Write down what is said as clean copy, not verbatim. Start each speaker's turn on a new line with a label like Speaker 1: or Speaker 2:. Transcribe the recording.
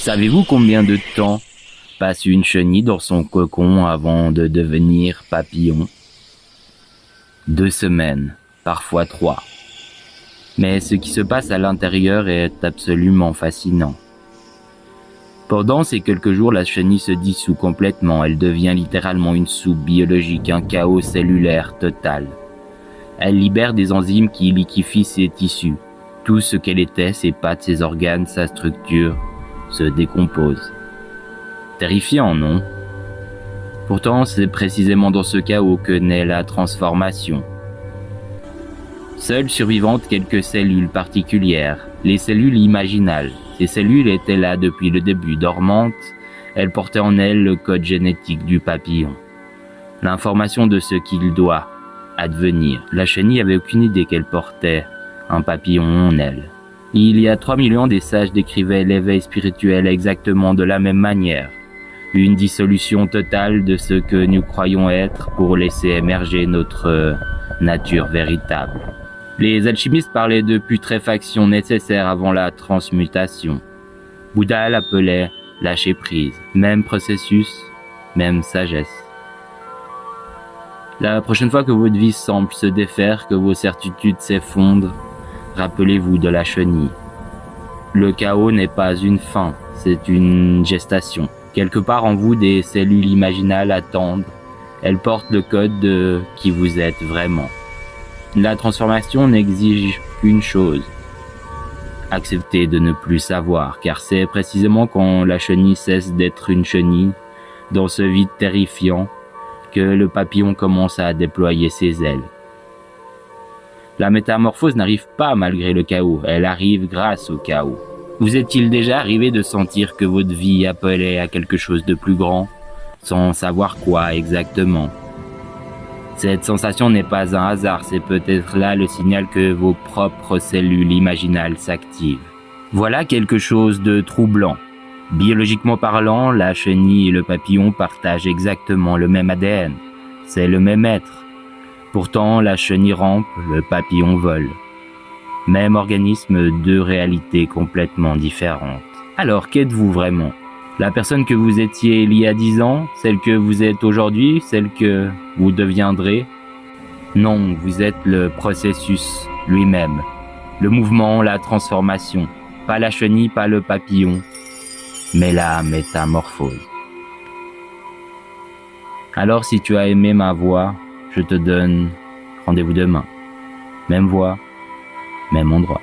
Speaker 1: Savez-vous combien de temps passe une chenille dans son cocon avant de devenir papillon? 2 semaines, parfois 3. Mais ce qui se passe à l'intérieur est absolument fascinant. Pendant ces quelques jours, la chenille se dissout complètement. Elle devient littéralement une soupe biologique, un chaos cellulaire total. Elle libère des enzymes qui liquéfient ses tissus. Tout ce qu'elle était, ses pattes, ses organes, sa structure, se décompose. Terrifiant, non? Pourtant, c'est précisément dans ce chaos que naît la transformation. Seules survivantes quelques cellules particulières, les cellules imaginales. Ces cellules étaient là depuis le début, dormantes. Elles portaient en elles le code génétique du papillon. L'information de ce qu'il doit advenir. La chenille avait aucune idée qu'elle portait un papillon en elle. Il y a 3 millions, des sages décrivaient l'éveil spirituel exactement de la même manière. Une dissolution totale de ce que nous croyons être pour laisser émerger notre nature véritable. Les alchimistes parlaient de putréfaction nécessaire avant la transmutation. Bouddha l'appelait lâcher prise. Même processus, même sagesse. La prochaine fois que votre vie semble se défaire, que vos certitudes s'effondrent, rappelez-vous de la chenille. Le chaos n'est pas une fin, c'est une gestation. Quelque part en vous, des cellules imaginales attendent. Elles portent le code de qui vous êtes vraiment. La transformation n'exige qu'une chose. Accepter de ne plus savoir, car c'est précisément quand la chenille cesse d'être une chenille, dans ce vide terrifiant, que le papillon commence à déployer ses ailes. La métamorphose n'arrive pas malgré le chaos, elle arrive grâce au chaos. Vous est-il déjà arrivé de sentir que votre vie appelait à quelque chose de plus grand, sans savoir quoi exactement? Cette sensation n'est pas un hasard, c'est peut-être là le signal que vos propres cellules imaginales s'activent. Voilà quelque chose de troublant. Biologiquement parlant, la chenille et le papillon partagent exactement le même ADN. C'est le même être. Pourtant, la chenille rampe, le papillon vole. Même organisme, deux réalités complètement différentes. Alors, qu'êtes-vous vraiment? La personne que vous étiez il y a 10 ans, celle que vous êtes aujourd'hui, celle que vous deviendrez? Non, vous êtes le processus lui-même. Le mouvement, la transformation. Pas la chenille, pas le papillon, mais la métamorphose. Alors, si tu as aimé ma voix, je te donne rendez-vous demain. Même voix, même endroit.